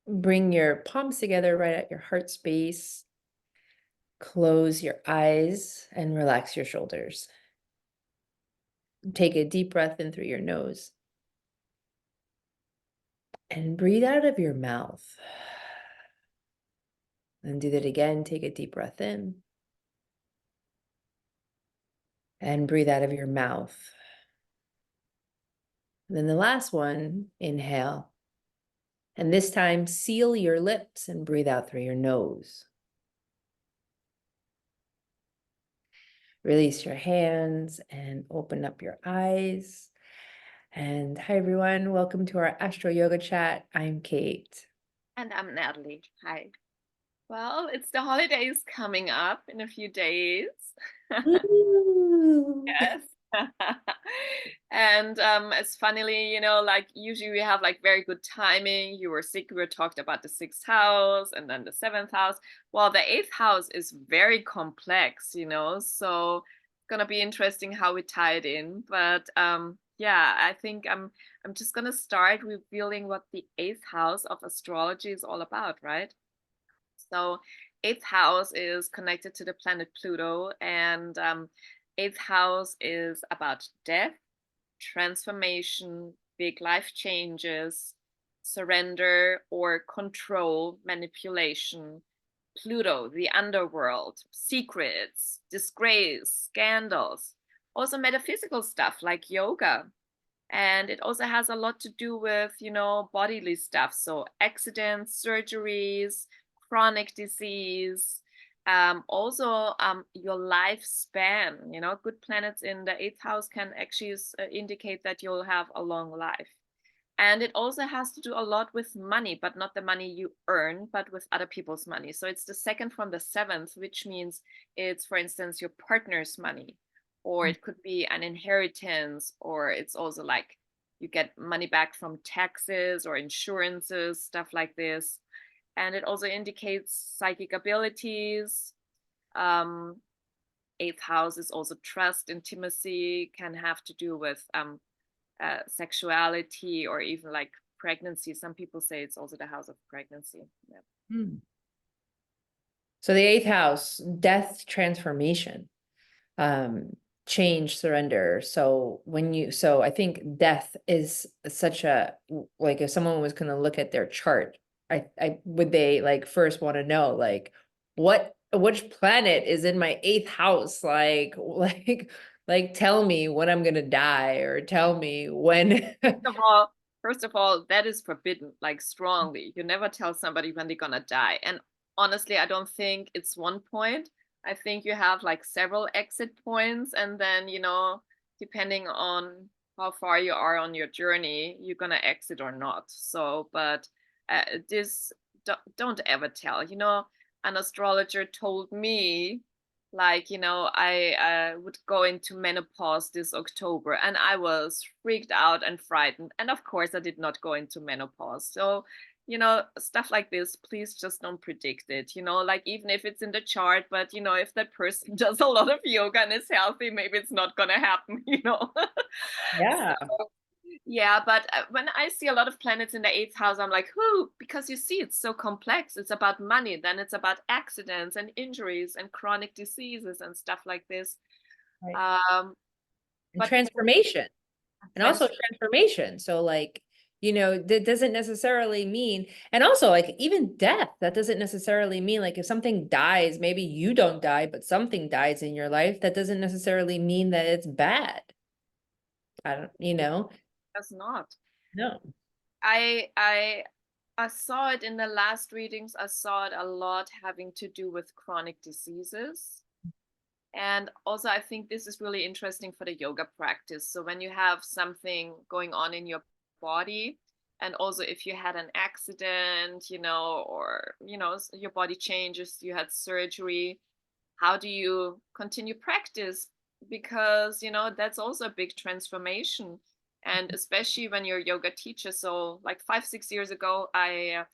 Bring your palms together right at your heart space. Close your eyes and relax your shoulders. Take a deep breath in through your nose. And breathe out of your mouth. And do that again. Take a deep breath in. And breathe out of your mouth. And then the last one, inhale. And this time, seal your lips and breathe out through your nose. Release your hands and open up your eyes. And hi, everyone. Welcome to our Astro Yoga Chat. I'm Kate. And I'm Natalie. Hi. Well, it's the holidays coming up in a few days. Woo! Yes. And it's funnily, like usually we have like very good timing. You were sick, we were talked about the sixth house and then the seventh house. Well, the eighth house is very complex, so it's gonna be interesting how we tie it in. But yeah, I think I'm just gonna start revealing what the eighth house of astrology is all about, right? So, eighth house is connected to the planet Pluto, and eighth house is about death, transformation, big life changes, surrender or control, manipulation. Pluto, the underworld, secrets, disgrace, scandals, also metaphysical stuff like yoga. And it also has a lot to do with, bodily stuff. So accidents, surgeries, chronic disease, also your lifespan. Good planets in the eighth house can actually indicate that you'll have a long life. And it also has to do a lot with money, but not the money you earn, but with other people's money. So it's the second from the seventh, which means it's, for instance, your partner's money, or it could be an inheritance, or it's also like you get money back from taxes or insurances, stuff like this. And it also indicates psychic abilities. Um, Eighth house is also trust, intimacy, can have to do with sexuality or even like pregnancy. Some people say it's also the house of pregnancy. Yeah. Hmm. So the eighth house, death, transformation, change, surrender. So I think death is such a, like if someone was going to look at their chart, I would they like first want to know like which planet is in my eighth house? Like tell me when I'm gonna die or tell me when. First of all, that is forbidden, like strongly. You never tell somebody when they're gonna die. And honestly, I don't think it's one point. I think you have like several exit points, and then, depending on how far you are on your journey, you're gonna exit or not. So, but this don't ever tell. An astrologer told me like I would go into menopause this October, and I was freaked out and frightened, and of course I did not go into menopause. So stuff like this, please just don't predict it, like even if it's in the chart, but if that person does a lot of yoga and is healthy, maybe it's not gonna happen. Yeah. Yeah, but when I see a lot of planets in the eighth house, I'm like, who? Because you see, it's so complex. It's about money, then it's about accidents and injuries and chronic diseases and stuff like this. Right. Um, And but transformation. And trans also transformation. So like, that doesn't necessarily mean, and also like even death, that doesn't necessarily mean like if something dies, maybe you don't die, but something dies in your life, that doesn't necessarily mean that it's bad. I don't. does not. No. I I I saw it in the last readings. I saw it a lot having to do with chronic diseases. And also, I think this is really interesting for the yoga practice. So, when you have something going on in your body, and also if you had an accident, or, your body changes, you had surgery, how do you continue practice? Because, that's also a big transformation. And especially when you're a yoga teacher. So, like 5, 6 years ago, I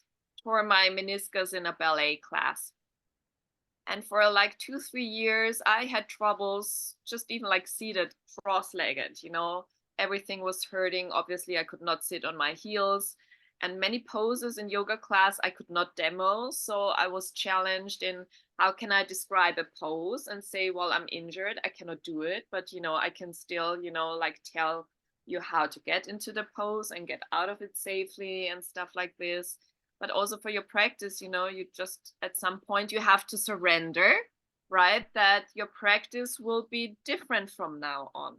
tore my meniscus in a ballet class, and for like 2, 3 years, I had troubles just even like seated cross legged, everything was hurting. Obviously, I could not sit on my heels. and many poses in yoga class I could not demo. So I was challenged in how can I describe a pose and say, well, I'm injured, I cannot do it, but I can still, like tell you how to get into the pose and get out of it safely and stuff like this. But also for your practice, you just at some point you have to surrender, right? That your practice will be different from now on.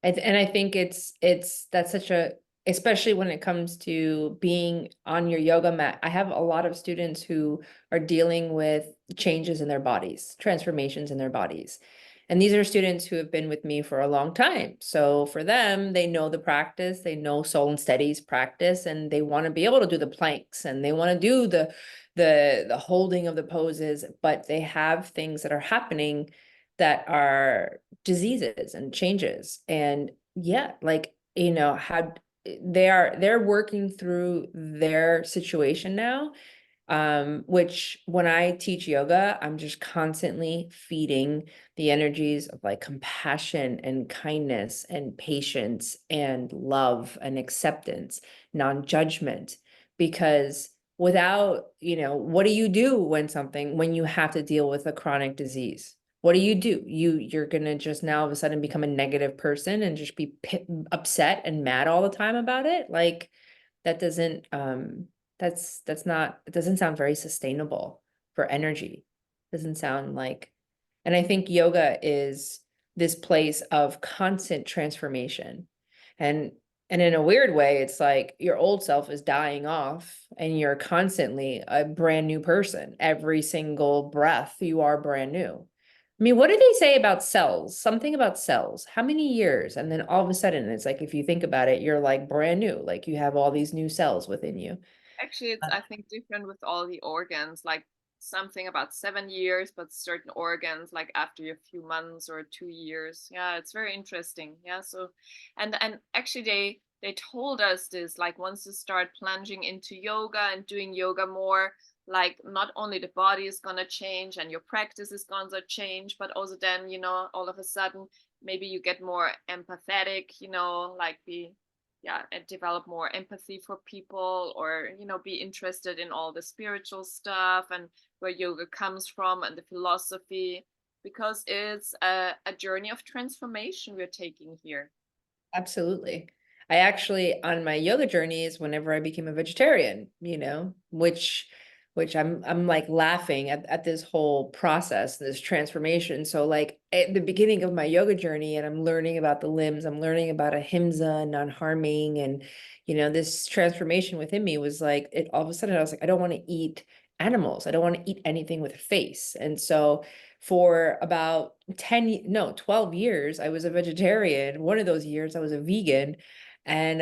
And I think that's such a, especially when it comes to being on your yoga mat. I have a lot of students who are dealing with changes in their bodies, transformations in their bodies. And these are students who have been with me for a long time. So for them, they know the practice, they know Soul and Steady's practice, and they want to be able to do the planks and they want to do the holding of the poses, but they have things that are happening that are diseases and changes. And yeah, like, how they're working through their situation now. Which when I teach yoga, I'm just constantly feeding the energies of like compassion and kindness and patience and love and acceptance, non-judgment. Because without, what do you do when you have to deal with a chronic disease? What do? You're gonna just now all of a sudden become a negative person and just be upset and mad all the time about it? Like, that doesn't that's not, it doesn't sound very sustainable for energy. Doesn't sound like, and I think yoga is this place of constant transformation. And in a weird way, it's like your old self is dying off and you're constantly a brand new person. Every single breath, you are brand new. I mean, what did they say about cells? Something about cells. How many years? And then all of a sudden, it's like, if you think about it, you're like brand new. Like you have all these new cells within you. Actually, it's I think different with all the organs, like something about 7 years, but certain organs like after a few months or 2 years. Yeah, it's very interesting. Yeah, so and actually they told us this, like once you start plunging into yoga and doing yoga more, like not only the body is gonna change and your practice is gonna change, but also then, all of a sudden maybe you get more empathetic, like be yeah, and develop more empathy for people, or be interested in all the spiritual stuff and where yoga comes from and the philosophy, because it's a journey of transformation we're taking here. Absolutely. I actually, on my yoga journeys, whenever I became a vegetarian, which I'm like laughing at this whole process, this transformation. So like at the beginning of my yoga journey, and I'm learning about the limbs, I'm learning about ahimsa, non-harming, and this transformation within me was like, it all of a sudden I was like, I don't want to eat animals. I don't want to eat anything with a face. And so for about 12 years, I was a vegetarian. One of those years I was a vegan. And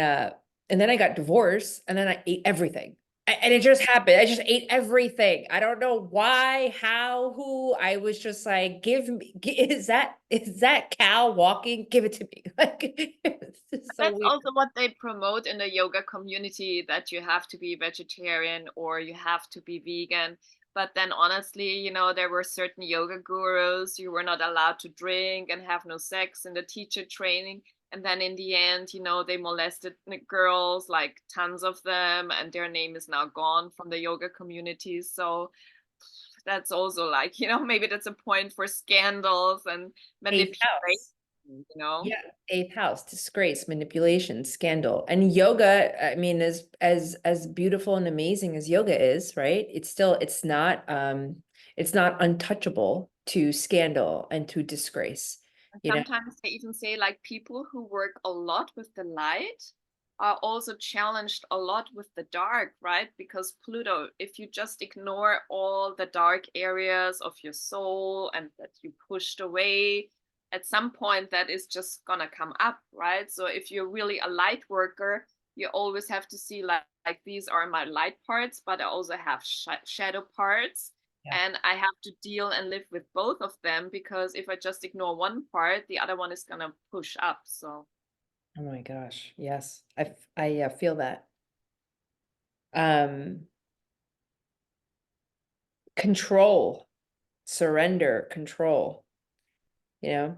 then I got divorced and then I ate everything. And it just happened. I just ate everything. I don't know why, how, who. I was just like, give me, is that cow walking? Give it to me. Like, it's just so That's weird. also what they promote in the yoga community, that you have to be vegetarian or you have to be vegan. But then honestly, there were certain yoga gurus, you were not allowed to drink and have no sex in the teacher training. And then in the end, they molested girls, like tons of them, and their name is now gone from the yoga community. So that's also like, maybe that's a point for scandals and Eighth manipulation, house. you know? Yeah, eighth house, disgrace, manipulation, scandal. And yoga, I mean, as beautiful and amazing as yoga is, right? It's not untouchable to scandal and to disgrace, you know. Sometimes they even say like people who work a lot with the light are also challenged a lot with the dark, right? Because Pluto, if you just ignore all the dark areas of your soul and that you pushed away, at some point that is just gonna come up, right? So if you're really a light worker, you always have to see like these are my light parts, but I also have shadow parts, Yeah. and I have to deal and live with both of them, because if I just ignore one part, the other one is gonna push up. So Oh my gosh. Yes. I feel that. Um, control, surrender, control, you know.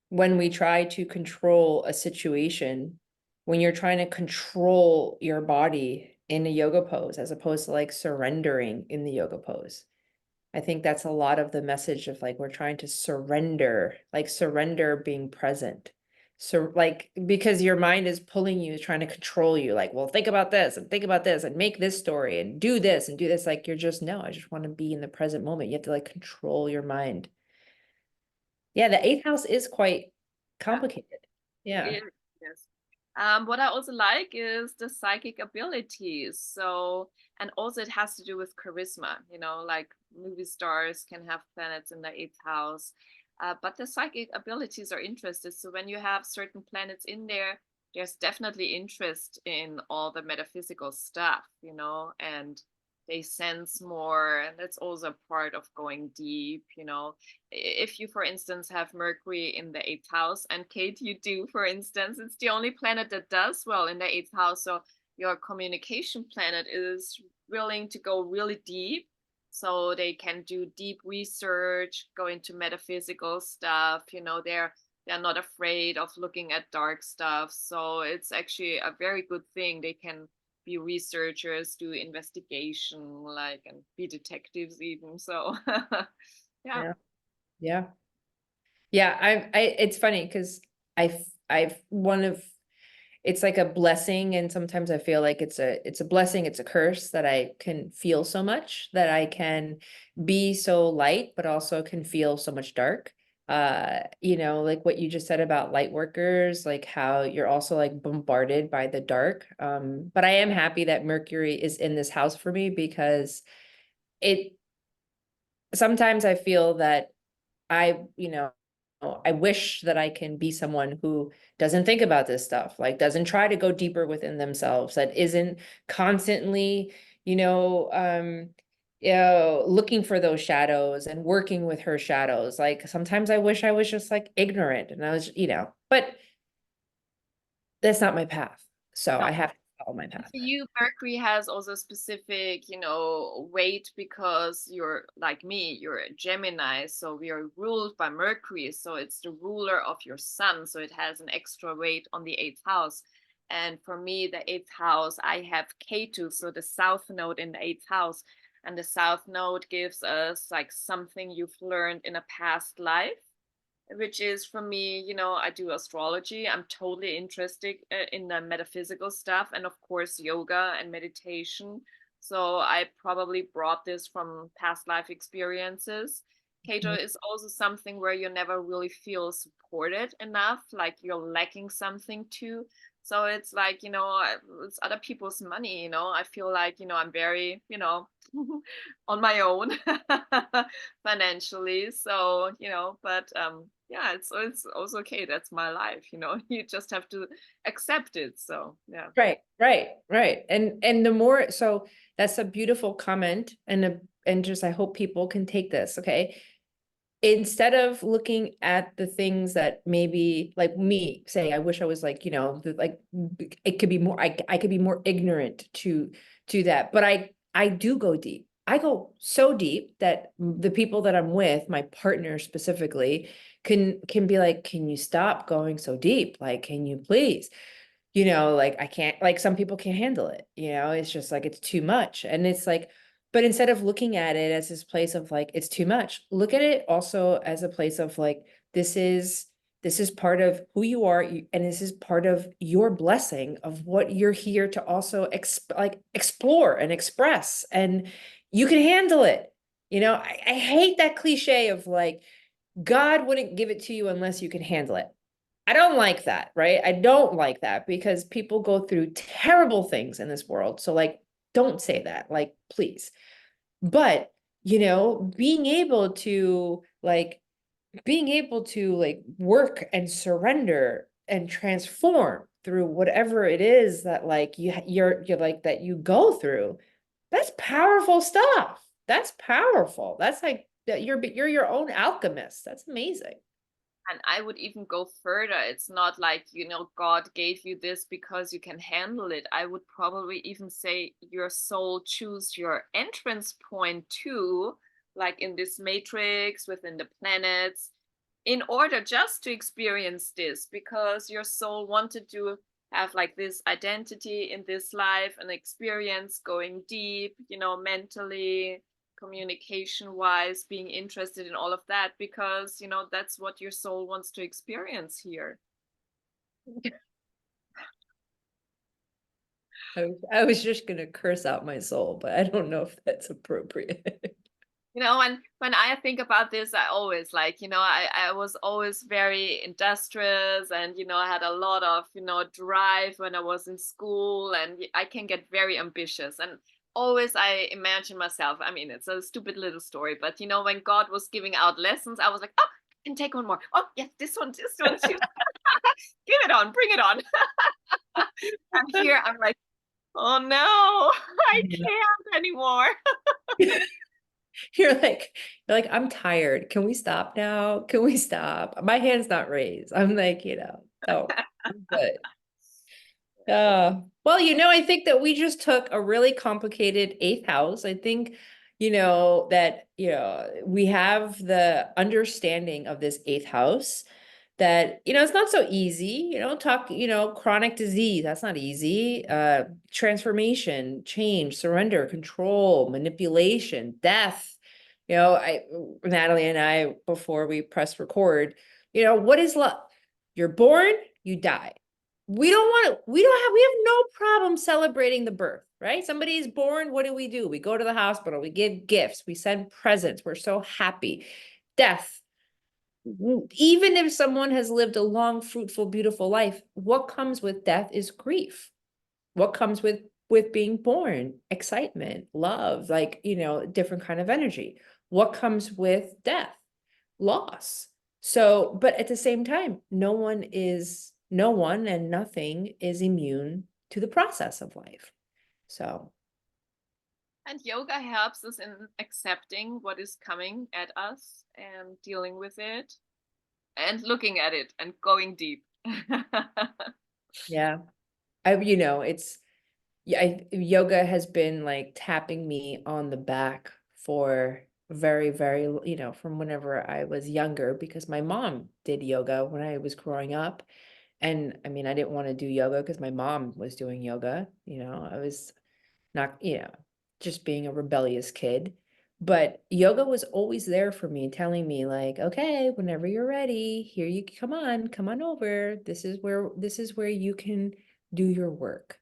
When we try to control a situation, when you're trying to control your body in a yoga pose as opposed to like surrendering in the yoga pose. I think that's a lot of the message of like we're trying to surrender, like surrender being present. So like because your mind is pulling you, trying to control you, like, well, think about this and think about this and make this story and do this and do this. Like you're just no, I just want to be in the present moment. You have to like control your mind. Yeah, the eighth house is quite Yeah, complicated. Yeah. it is. Yes. What I also like is the psychic abilities. So, and also it has to do with charisma, you know, like movie stars can have planets in the eighth house. But the psychic abilities are interested. So when you have certain planets in there, there's definitely interest in all the metaphysical stuff, you know, and they sense more. And that's also part of going deep, you know. If you, for instance, have Mercury in the eighth house, and Kate, you do, for instance, it's the only planet that does well in the eighth house. So your communication planet is willing to go really deep. So they can do deep research, go into metaphysical stuff, you know, they're not afraid of looking at dark stuff. So it's actually a very good thing. They can be researchers, do investigation, like, and be detectives even. So yeah. Yeah. Yeah. Yeah. It's funny because I've one of, it's like a blessing. And sometimes I feel like it's a blessing, it's a curse that I can feel so much, that I can be so light, but also can feel so much dark. You know, like what you just said about light workers, like how you're also like bombarded by the dark. But I am happy that Mercury is in this house for me because it sometimes I feel that you know, I wish that I can be someone who doesn't think about this stuff, like doesn't try to go deeper within themselves, that isn't constantly, looking for those shadows and working with her shadows. Like sometimes I wish I was just like ignorant and I was, but that's not my path. So No. I have to follow my And path. for you, Mercury has also specific, you know, weight because you're like me, you're a Gemini. So we are ruled by Mercury. So it's the ruler of your sun. So it has an extra weight on the eighth house. And for me, the eighth house, I have Ketu, so the south node in the eighth house. And the south node gives us like something you've learned in a past life, which is for me, you know, I do astrology. I'm totally interested in the metaphysical stuff and, of course, yoga and meditation. So I probably brought this from past life experiences. Keto is also something where you never really feel supported enough, like you're lacking something too. So it's like, you know, it's other people's money, you know. I feel like, you know, I'm very, you know, on my own financially. So, you know, but yeah, it's also okay. That's my life, you know. You just have to accept it. So yeah. Right, right, right. And the more, so that's a beautiful comment, and just I hope people can take this, okay? Instead of looking at the things that maybe like me say, I wish I was like, like it could be more, I could be more ignorant to that. But I do go deep. I go so deep that the people that I'm with, my partner specifically, can be like, can you stop going so deep? Like, can you please? Like I can't, like some people can't handle it, it's just like it's too much. And it's like, but instead of looking at it as this place of like it's too much, look at it also as a place of like this is part of who you are, and this is part of your blessing of what you're here to also explore and express, and you can handle it. I hate that cliche of like God wouldn't give it to you unless you can handle it. I don't like that, right? I don't like that because people go through terrible things in this world. So like, don't say that, like, please. But, being able to work and surrender and transform through whatever it is that like you're like that you go through, that's powerful stuff. That's powerful. That's like that you're your own alchemist. That's amazing. And I would even go further. It's not like, you know, God gave you this because you can handle it. I would probably even say your soul choose your entrance point too, like in this matrix within the planets, in order just to experience this, because your soul wanted to have like this identity in this life, an experience going deep, you know, mentally, communication wise, being interested in all of that, because, you know, that's what your soul wants to experience here. I was just gonna curse out my soul, but I don't know if that's appropriate. You know, and when I think about this, I always like, you know, I was always very industrious, and, you know, I had a lot of, you know, drive when I was in school, and I can get very ambitious. And always I imagine myself, I mean, it's a stupid little story, but, you know, when God was giving out lessons, I was like, oh, I can take one more. Oh, yes, this one too. Give it on, bring it on. And here I'm like, oh no, I can't anymore. You're like, I'm tired. Can we stop now? Can we stop? My hand's not raised. I'm like, no, I'm good. Well, I think that we just took a really complicated eighth house. I think, that, we have the understanding of this eighth house that, it's not so easy, chronic disease, that's not easy. Transformation, change, surrender, control, manipulation, death. Natalie and I, before we press record, what is love? You're born, you die. We have no problem celebrating the birth, right? Somebody is born, what do? We go to the hospital, we give gifts, we send presents, we're so happy. Death, even if someone has lived a long, fruitful, beautiful life, what comes with death is grief. What comes with being born? Excitement, love, like, different kind of energy. What comes with death? Loss. So, but at the same time, no one and nothing is immune to the process of life. So, And yoga helps us in accepting what is coming at us and dealing with it and looking at it and going deep. yeah, it's, yoga has been like tapping me on the back for very, very, from whenever I was younger, because my mom did yoga when I was growing up. And I mean, I didn't want to do yoga because my mom was doing yoga. I was not, just being a rebellious kid. But yoga was always there for me, telling me like, okay, whenever you're ready, here you come on over. This is where you can do your work.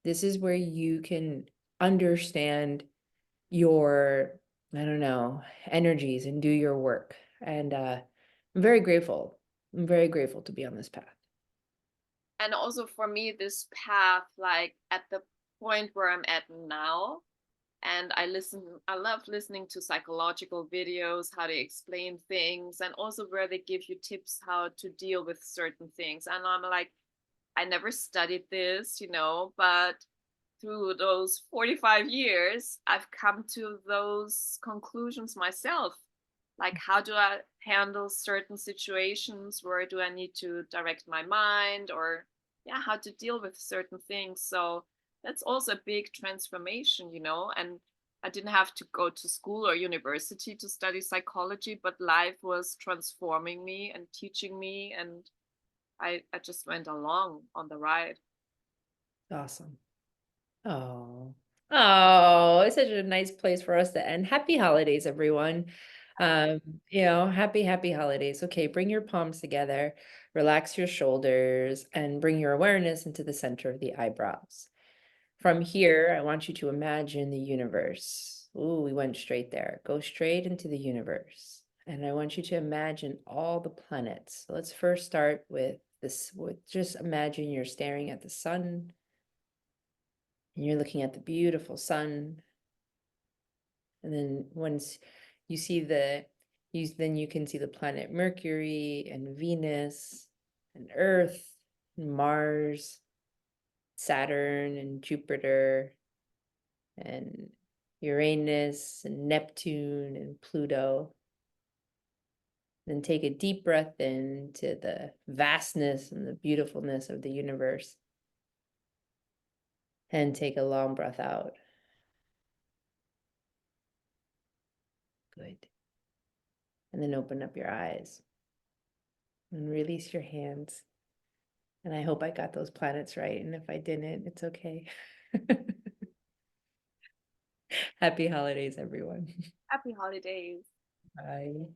This is where you can understand your, I don't know, energies and do your work. And I'm very grateful. I'm very grateful to be on this path. And also for me, this path, like at the point where I'm at now, and I love listening to psychological videos, how they explain things, and also where they give you tips how to deal with certain things. And I'm like, I never studied this, you know, but through those 45 years, I've come to those conclusions myself. Like, how do I handle certain situations? Where do I need to direct my mind? Or, yeah, how to deal with certain things. So that's also a big transformation, you know. And I didn't have to go to school or university to study psychology, but life was transforming me and teaching me. And I just went along on the ride. Awesome. Oh, it's such a nice place for us to end. Happy holidays, everyone. Um, happy holidays. Okay, bring your palms together, relax your shoulders, and bring your awareness into the center of the eyebrows. From here, I want you to imagine the universe. Ooh, we went straight there. Go straight into the universe. And I want you to imagine all the planets. So let's first start with this, just imagine you're staring at the sun and you're looking at the beautiful sun. And then once you see then you can see the planet Mercury and Venus and Earth and Mars, Saturn and Jupiter and Uranus and Neptune and Pluto. Then take a deep breath into the vastness and the beautifulness of the universe. And take a long breath out. Good. And then open up your eyes and release your hands And I hope I got those planets right. And if I didn't, it's okay. Happy holidays, everyone. Happy holidays. Bye.